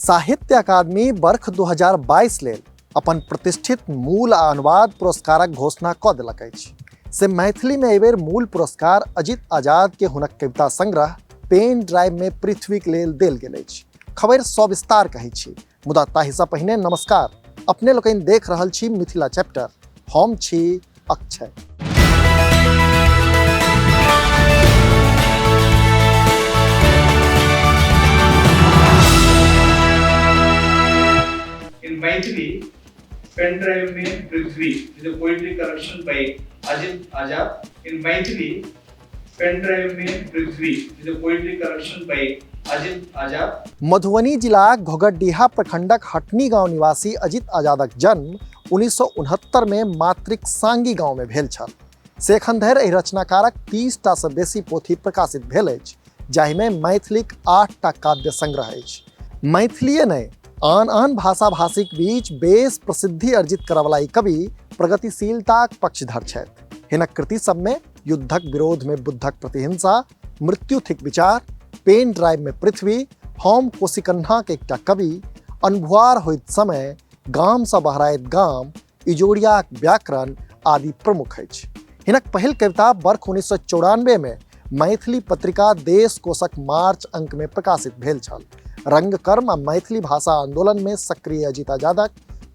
साहित्य अकादमी वर्ष 2022 लेल अपन प्रतिष्ठित मूल आ अनुवाद पुरस्कारक घोषणा कऽ देलक अछि। से मैथिली में एबेर मूल पुरस्कार अजित आजाद के हुनक कविता संग्रह पेन ड्राइव में पृथ्वीक लेल देल गेल अछि। खबर सविस्तार कहै छी, मुदा ताहिसँ पहिने नमस्कार। अपने लोकनि देख रहल छी मिथिला चैप्टर। हम छी Akshay. In Maithili, pen drive में पृथ्वी is a poetry collection by Ajit Azad. In Maithili, pen drive में पृथ्वी is a poetry collection by Ajit Azad. Madhubani जिलाक घोघरडीहा प्रखंडक हटनी गांव निवासी अजित आजादक जन्म 1969 में मातृक सांगी गांव में भेल छल। से एखन धरि एहि रचनाकारक 30 टा सँ बेसी पोथी प्रकाशित भेल अछि, जाहिमे मैथिलीक 8 टा काव्य संग्रह अछि। मैथिलीए नहि आन आन भाषा भाषीक बीच बेस प्रसिद्धि अर्जित करवला ई कवि प्रगतिशीलताक पक्षधर छथि। हिनक कृति सबमे युद्धक विरोध में बुद्धक प्रतिहिंसा, मृत्यु थिक विचार, पेन ड्राइव में पृथ्वी, हम कोशिकन्हाक एकटा कवि, अनभुआर होइत समय, गाम सँ बहराइत गाम, इजोरियाक व्याकरण आदि प्रमुख अछि। हिनक पहिल कविता वर्ष 1994 में मैथिली पत्रिका देश कोशक मार्च अंक में प्रकाशित भेल छल। रंगकर्म आ मैथिली भाषा आंदोलन में सक्रिय अजित आजादक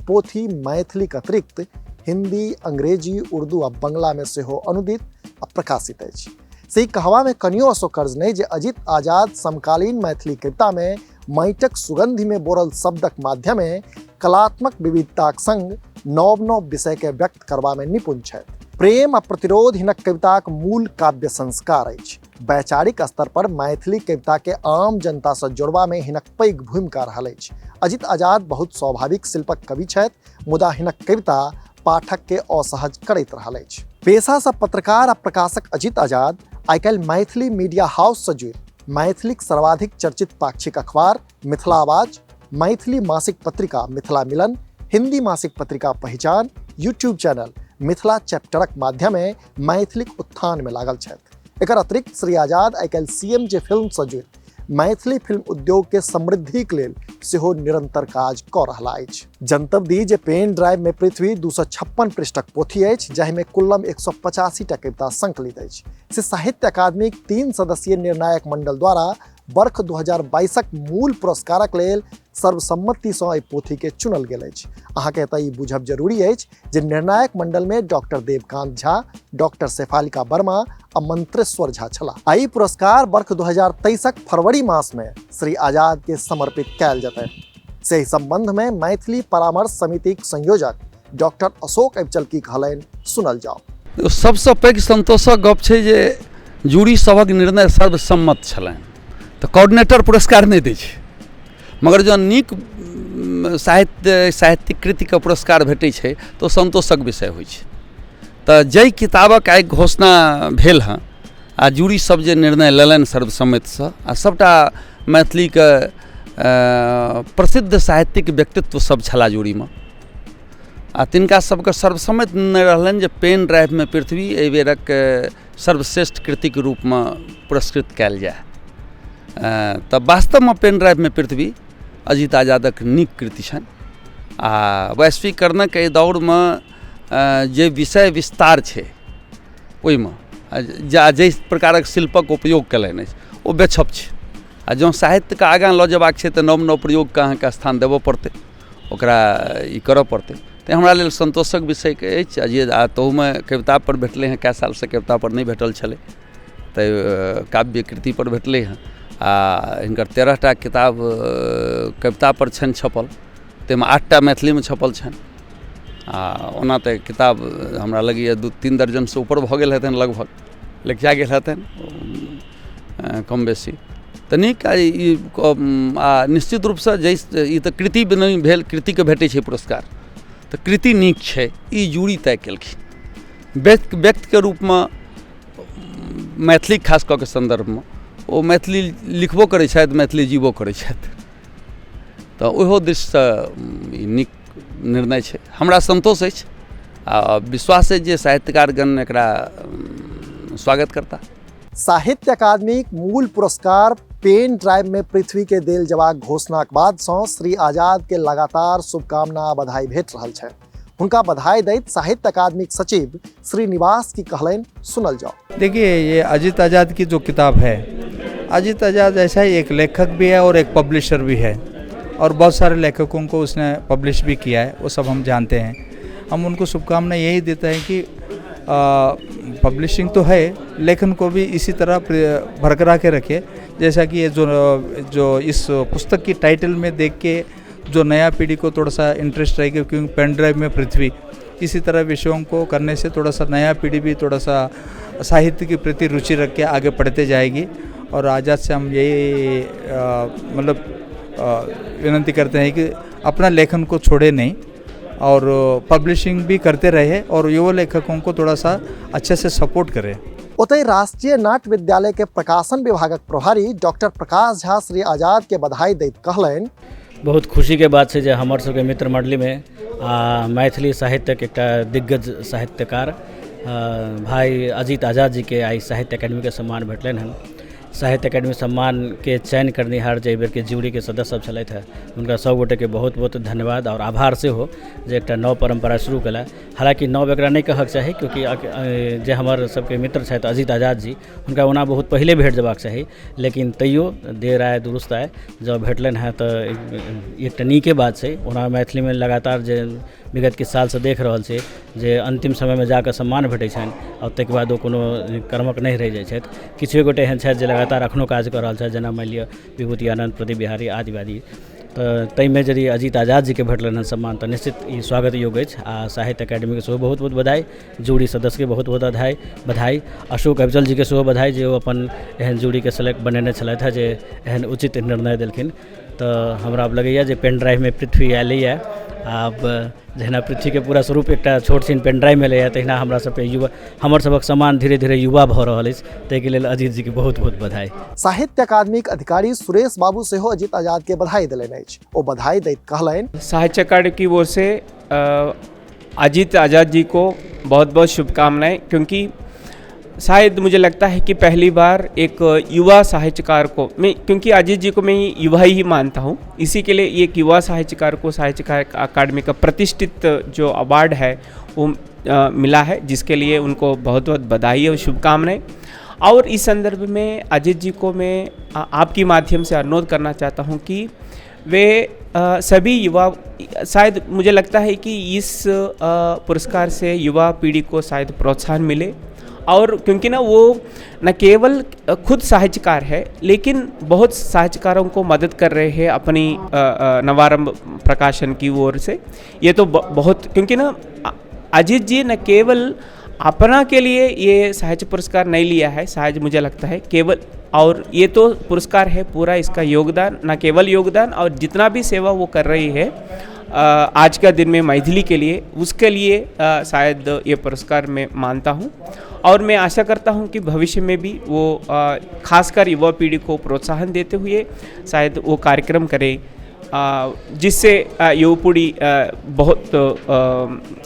पोथी मैथिलीक अतिरिक्त हिंदी, अंग्रेजी, उर्दू आ बंगला में सेहो अनुदित आ प्रकाशित अछि। से कहवा में कनियो असोकर्ज नहीं जे अजित आजाद समकालीन मैथिली कविता में माटिक सुगंधि में बोरल शब्दक माध्यमे कलात्मक विविधताक संग नव नव विषय के व्यक्त करबा में निपुण छथि। प्रेम आ प्रतिरोध हिनक कविताक मूल काव्य संस्कार अछि। वैचारिक स्तर पर मैथिली कविता के आम जनता सँ जोड़बा में हिनक पैघ भूमिका रहल अछि। अजित आजाद बहुत स्वाभाविक शिल्पक कवि छथि, मुदा हिनक कविता पाठक के असहज करैत रहल अछि। पेशा सँ पत्रकार आ प्रकाशक अजित आजाद आइकाल्हि मैथिली मीडिया हाउस सँ जुड़ि मैथिलीक सर्वाधिक चर्चित पाक्षिक अखबार मिथिला आवाज, मैथिली मासिक पत्रिका मिथिला मिलन, हिंदी मासिक पत्रिका पहचान, यूट्यूब चैनल मिथिला चैप्टरक माध्यमे मैथिलीक उत्थान में लागल छथि। एकर अतिरिक्त श्री आजाद आइकाल्हि CMJ फिल्म सँ जुड़ि मैथिली फिल्म उद्योग के समृद्धिक लेल सेहो निरंतर काज कऽ रहला अछि। जनतब दी जे पेन ड्राइव में पृथ्वी 256 पृष्ठक पोथी अछि, जाहिमे कुल्लम 185 टा कविता संकलित अछि। से साहित्य अकादमीक 3 सदस्यीय निर्णायक मंडल द्वारा वर्ष 2022क मूल पुरस्कारक लेल सर्वसम्मति सँ एहि पोथी के चुनल गेल अछि। अहाँके एतय ई बुझब जरूरी अछि जे निर्णायक मंडल में डॉक्टर देवकांत झा, डॉक्टर शेफालिका वर्मा आ मंत्रेश्वर झा छलाह। एहि पुरस्कार वर्ष 2023क फरवरी मास में श्री आजाद के समर्पित कयल जेतै। से संबंध में मैथिली परामर्श समितिक संयोजक डॉक्टर अशोक अबचल की कहलनि, सुनल जाओ। सबसँ पैघ संतोषक गप छै जे जूरी सभक निर्णय सर्वसम्मत छलनि, तऽ कोऑर्डिनेटर पुरस्कार नहि दै छै, मगर जँ नीक साहित्यिक कृतिके पुरस्कार भेटै छै तऽ ओ संतोषक विषय होइ छै। तऽ जाहि किताबक आइ घोषणा भेल हँ आ जूरी सब जे निर्णय लेलनि सर्वसम्मतिसँ, आ सबटा मैथिलीके प्रसिद्ध साहित्यिक व्यक्तित्व सब छलाह जूरीमे, आ तिनका सबके सर्वसम्मत निर्णय रहलनि जे पेन ड्राइव में पृथ्वी एहि बेरक सर्वश्रेष्ठ कृतिक रूपमे पुरस्कृत कयल जाय। तऽ वास्तवमे पेन ड्राइव में पृथ्वी अजित आजादक नीक कृति छनि, आ वैश्वीकरणक एहि दौड़मे जे विषय विस्तार छै ओहिमे जाहि प्रकारक शिल्पक उपयोग कयलनि अछि ओ बेछप छै। आ जँ साहित्यके आगाँ लऽ जेबाक छै तऽ नव नव प्रयोगके अहाँके स्थान देबऽ पड़तै, ओकरा ई करऽ पड़तै। तऽ हमरा लेल संतोषक विषय अछि। जे तहूमे कविता पर भेटलै हँ, कए सालसँ कविता पर नहि भेटल छलै, तऽ काव्य कृति पर भेटलै हँ। आ हिनकर 13 टा किताब कविता पर छनि छपल, ताहिमे 8 टा मैथिलीमे छपल छनि। आ ओना तऽ किताब हमरा लगैए 2-3 दर्जनसँ ऊपर भऽ गेल हेतनि, लगभग लिखा गेल हेतनि कम बेसी। तऽ नीक आ निश्चित रूपसँ ई तऽ कृति नहि भेल, कृतिके भेटै छै पुरस्कार, तऽ कृति नीक छै ई जूरी तय केलखिन। व्यक्तिके रूपमे मैथिली खास कऽ के संदर्भमे ओ मैथिली लिखबो करै छथि, मैथिली जीवो करै छथि, तऽ ओहो दृष्टिसँ ई नीक निर्णय छै। हमरा संतोष अछि आ विश्वास अछि जे साहित्यकारगण एकरा स्वागत करता। साहित्य अकादमी मूल पुरस्कार पेन ड्राइव में पृथ्वी के देल जबाक घोषणाक बाद सँ श्री आजाद के लगातार शुभकामना आ बधाई भेट रहल छै। उनका बधाई दैत साहित्य अकादमी के सचिव श्रीनिवास की कहलन, सुनल जाओ। देखिए, ये अजीत आज़ाद की जो किताब है, अजीत आज़ाद ऐसा ही एक लेखक भी है और एक पब्लिशर भी है, और बहुत सारे लेखकों को उसने पब्लिश भी किया है, वो सब हम जानते हैं। हम उनको शुभकामना यही देते हैं कि पब्लिशिंग तो है, लेखन को भी इसी तरह बरकरार के रखे, जैसा कि ये जो इस पुस्तक की टाइटल में देख के जो नया पीढ़ी को थोड़ा सा इंटरेस्ट रहेगा, क्योंकि पेन ड्राइव में पृथ्वी, इसी तरह विषयों को करने से थोड़ा सा नया पीढ़ी भी थोड़ा सा साहित्य के प्रति रुचि रख के आगे बढ़ते जाएगी। और आज़ाद से हम यही विनती करते हैं कि अपना लेखन को छोड़े नहीं और पब्लिशिंग भी करते रहे और युवा लेखकों को थोड़ा सा अच्छे से सपोर्ट करें। ओतई राष्ट्रीय नाट्य विद्यालय के प्रकाशन विभागक प्रभारी डॉक्टर प्रकाश झा श्री आजाद के बधाई दैत कहलनि, बहुत खुशी के बात है जे हमर सबके मित्र मंडली में मैथिली साहित्यक एक दिग्गज साहित्यकार भाई अजीत आज़ाद जी के आई साहित्य अकादमी के सम्मान भेटलनि हन। साहित्य अकादमी सम्मान के चयन करनिहार जे बेर के ज्यूरी के सदस्य सब छलथि है, उनका सब गोटे के बहुत बहुत धन्यवाद और आभार से हो जे एक नव परंपरा शुरू कला। हालांकि नव एकरा नहीं कहक चाही, क्योंकि जे हमर सबके मित्र छथि अजीत आज़ाद जी, उनका ओना बहुत पहले भेट जबाक चाही, लेकिन तैयो देर आए दुरुस्त आए, जब भेटलनि हैं तो एक नीके बात छै। ओना मैथिली में लगातार जे विगत किछु साल से देख रहल छै जे अंतिम समय में जाकर सम्मान भेटै छनि और ताहिके बाद ओ कोनो कर्मक नहीं रहि जाइ छथि। किछु गोटे एहन छथि जे लगातार अखनो काज कऽ रहल छथि, जेना मानि लिअ विभूति आनंद, प्रदीप बिहारी आदिवादी। तऽ ताहिमे यदि अजीत आज़ाद जी के भेटलनि हन सम्मान तऽ निश्चित ई स्वागत योग्य अछि। आ साहित्य अकादमी के सेहो बहुत बहुत बधाई, जूरी सदस्य के बहुत बहुत बधाई, अशोक अफजल जी के सेहो बधाई जे ओ अपन एहन जूरी के सेलेक्ट बनेने छलथि है जे एहन उचित निर्णय देलखिन। तऽ हमरा आब लगैए जे पेन ड्राइव में पृथ्वी आयलैए। आब जहिना पृथ्वी के पूरा स्वरूप एक छोट छीन पेन ड्राइव में लैए, तहिना हमरा सबके युवा, हमर सबक सम्मान धीरे धीरे युवा भऽ रहल अछि। ताहिके लेल अजीत जी के बहुत बहुत बधाई। साहित्य अकादमी के अधिकारी सुरेश बाबू सेहो अजीत आज़ाद के बधाई देलनि अछि। ओ बधाई दैत कहलनि, साहित्य अकादमी की ओर से अजीत आज़ाद जी को बहुत बहुत शुभकामनाएं, क्योंकि शायद मुझे लगता है कि पहली बार एक युवा साहित्यकार को मैं, क्योंकि अजीत जी को मैं युवा ही मानता हूँ, इसी के लिए एक युवा साहित्यकार को साहित्य अकादमी का प्रतिष्ठित जो अवार्ड है वो मिला है, जिसके लिए उनको बहुत बहुत बधाई और शुभकामनाएं। और इस संदर्भ में अजीत जी को मैं आपके माध्यम से अनुरोध करना चाहता हूँ कि वे सभी युवा, शायद मुझे लगता है कि इस पुरस्कार से युवा पीढ़ी को शायद प्रोत्साहन मिले, और क्योंकि ना वो न केवल खुद साहित्यकार है, लेकिन बहुत साहित्यकारों को मदद कर रहे हैं अपनी नवारंभ प्रकाशन की ओर से। ये तो बहुत, क्योंकि ना अजीत जी न केवल अपना के लिए ये साहित्य पुरस्कार नहीं लिया है, शायद मुझे लगता है केवल, और ये तो पुरस्कार है पूरा इसका योगदान, न केवल योगदान, और जितना भी सेवा वो कर रही है आज का दिन में मैथिली के लिए, उसके लिए शायद ये पुरस्कार मैं मानता हूँ। और मैं आशा करता हूँ कि भविष्य में भी वो खासकर युवा पीढ़ी को प्रोत्साहन देते हुए शायद वो कार्यक्रम करें, जिससे युवा पीढ़ी बहुत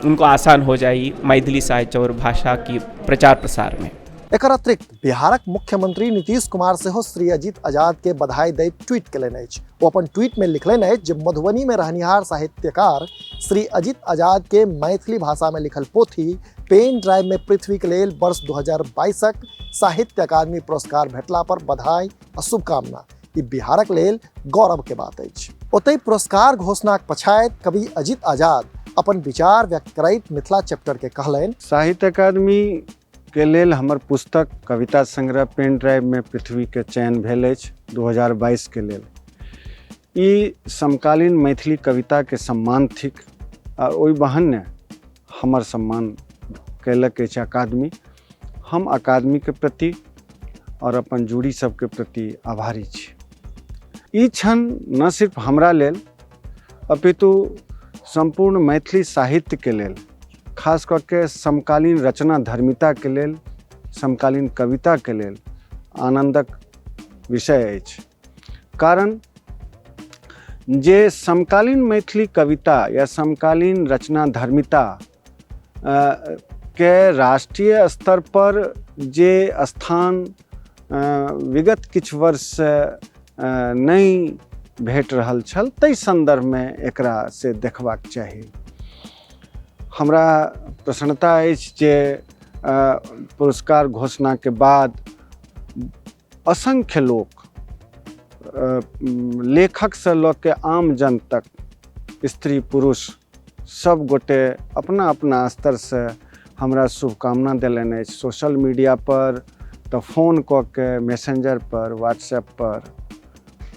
उनको आसान हो जाए मैथिली साहित्य और भाषा की प्रचार प्रसार में। एकर अतिरिक्त बिहारक मुख्यमंत्री नीतीश कुमार सेहो श्री अजीत आज़ाद के बधाई दैत ट्वीट केलनि अछि। ओ अपन ट्वीट में लिखलनि अछि जे मधुबनी में रहनिहार साहित्यकार श्री अजीत आज़ाद के मैथिली भाषा में लिखल पोथी पेन ड्राइव में पृथ्वी के लेल वर्ष 2022क साहित्य अकादमी पुरस्कार भेटला पर बधाई आ शुभकामना। ई बिहारक लेल गौरव के बात अछि। ओतहि पुरस्कार घोषणाक पछाति कवि अजीत आज़ाद अपन विचार व्यक्त करैत मिथिला चैप्टर के कहलनि, साहित्य अकादमी के लेल हमर पुस्तक कविता संग्रह पेन ड्राइव में पृथ्वी के चयन भेल अछि 2022 के लेल। ई समकालीन मैथिली कविता के सम्मान थिक आ ओहि बहाने हमर सम्मान कैलक अछि अकादमी। हम अकादमी के प्रति और अपन जूरी सबके प्रति आभारी छी। ई क्षण न सिर्फ हमरा लेल अपितु संपूर्ण मैथिली साहित्य के लेल, खास करके समकालीन रचना धर्मिता के लेल, समकालीन कविता के लेल आनंदक विषय अछि। कारण जे समकालीन मैथिली कविता या समकालीन रचना धर्मिता के राष्ट्रीय स्तर पर जे स्थान विगत किछु वर्ष नहीं भेट रहल छल, ताहि संदर्भमे एकरा से देखबाक चाही। हमरा प्रसन्नता अछि जे पुरस्कार घोषणा के बाद असंख्य लोग लेखक से लऽ के आम जन तक, स्त्री पुरुष सब गोटे अपना अपना स्तर से हमरा शुभकामना देलनि अछि। सोशल मीडिया पर तो फोन कऽ के, मैसेंजर पर, व्हाट्सएप पर,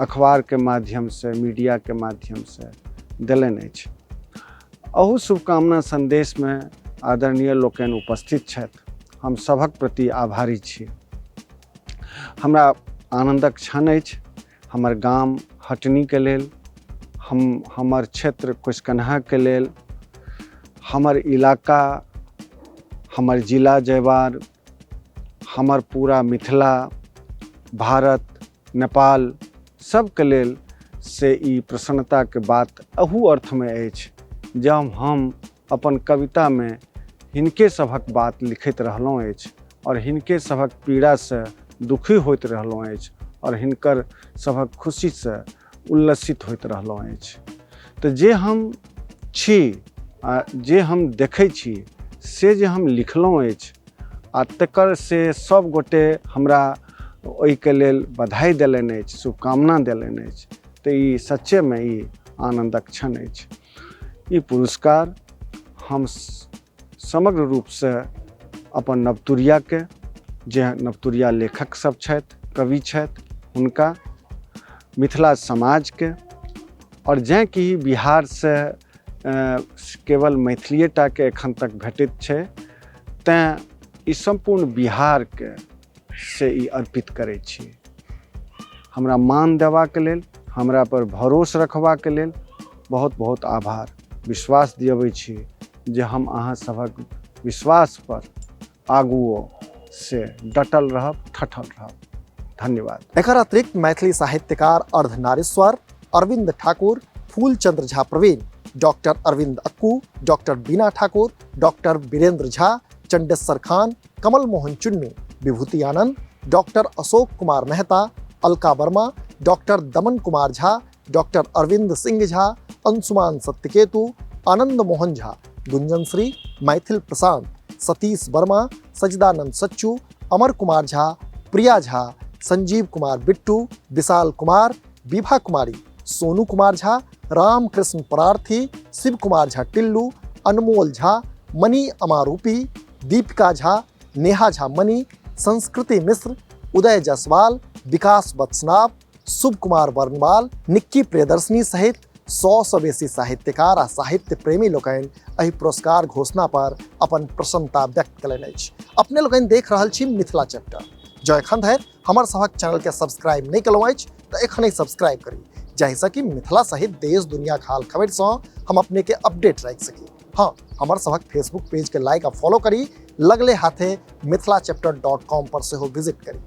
अखबार के माध्यम से, मीडिया के माध्यम से देलनि अछि। अहू शुभकामना संदेश में आदरणीय लोकनि उपस्थित छथि, हम सभक प्रति आभारी छी। हमरा आनंदक क्षण अछि हमर गाम हटनी के लेल, हमर क्षेत्र कुशकन्हा के लेल, हमर इलाका, हमर जिला जयवार, हमर पूरा मिथिला, भारत, नेपाल सब के लेल से ई प्रसन्नता के बात अहू अर्थ में अछि जब हम अपन कविता में हिनके सभक बात लिखैत रहलहुँ अछि और हिनके सभक पीड़ा से दुखी होइत रहलहुँ अछि और हिनकर सभक खुशी से उल्लसित होइत रहलहुँ अछि। तो जे हम छी, जे हम देखै छी, से जे हम लिखलहुँ अछि आ तकर से सब गोटे हमरा ओहि के लेल बधाई देलनि अछि, शुभकामना देलनि अछि। तो ई सच्चे में ई आनंदक क्षण अछि। ई पुरस्कार हम समग्र रूप से अपन नवतुरिया के, जे नवतुरिया लेखक सब छथि, कवि छथि, हुनका, मिथिला समाज के, और जें कि बिहार से केवल मैथिलीटा के एखन तक भेटैत छै, तें ई संपूर्ण बिहार के से ई अर्पित करै छी। हमरा मान देवा के लेल, हमरा पर भरोसा रखबा के लेल बहुत बहुत आभार। विश्वास दियबै छी जे हम अहाँ सभक विश्वास पर आगुओ से डटल रहब, ठठल रहब। धन्यवाद। एकर अतिरिक्त मैथिली साहित्यकार अर्धनारीश्वर, अरविंद ठाकुर, फूलचंद्र झा प्रवीण, डॉक्टर अरविंद अक्कू, डॉक्टर बीना ठाकुर, डॉक्टर वीरेंद्र झा, चंडेश्वर खान, कमल मोहन चुन्नी, विभूति आनंद, डॉक्टर अशोक कुमार मेहता, अलका वर्मा, डॉक्टर दमन कुमार झा, डॉक्टर अरविंद सिंह झा, अंशुमान सत्यकेतु, आनंद मोहन झा, गुंजन श्री, मैथिल प्रशांत, सतीश वर्मा, सजदानंद सच्चू, अमर कुमार झा, प्रिया झा, संजीव कुमार बिट्टू, विशाल कुमार, विभा कुमारी, सोनू कुमार झा, रामकृष्ण परार्थी, शिव कुमार झा टिल्लू, अनमोल झा, मनी अमारूपी, दीपिका झा, नेहा झा मनी, संस्कृति मिश्र, उदय जायसवाल, विकास बत्सनाव, शुभ कुमार वर्णवाल, निक्की प्रियदर्शनी सहित 100 सँ बेसी साहित्यकार आ साहित्य प्रेमी लोकनि एहि पुरस्कार घोषणा पर अपन प्रसन्नता व्यक्त कयलनि अछि। अपने लोकनि देख रहल छी मिथिला चैप्टर। जो एखन धरि हमर सभक चैनल के सब्सक्राइब नहीं केलहुँ अछि तऽ एखनहि सब्सक्राइब करी, जाहिसँ कि मिथिला सहित देश दुनिया के हाल खबर सँ हम अपने के अपडेट राखि सकी। हाँ, हमर सभक फेसबुक पेज के लाइक आ फॉलो करी, लगले हाथे मिथिलाचैप्टर.com पर सेहो विजिट करी।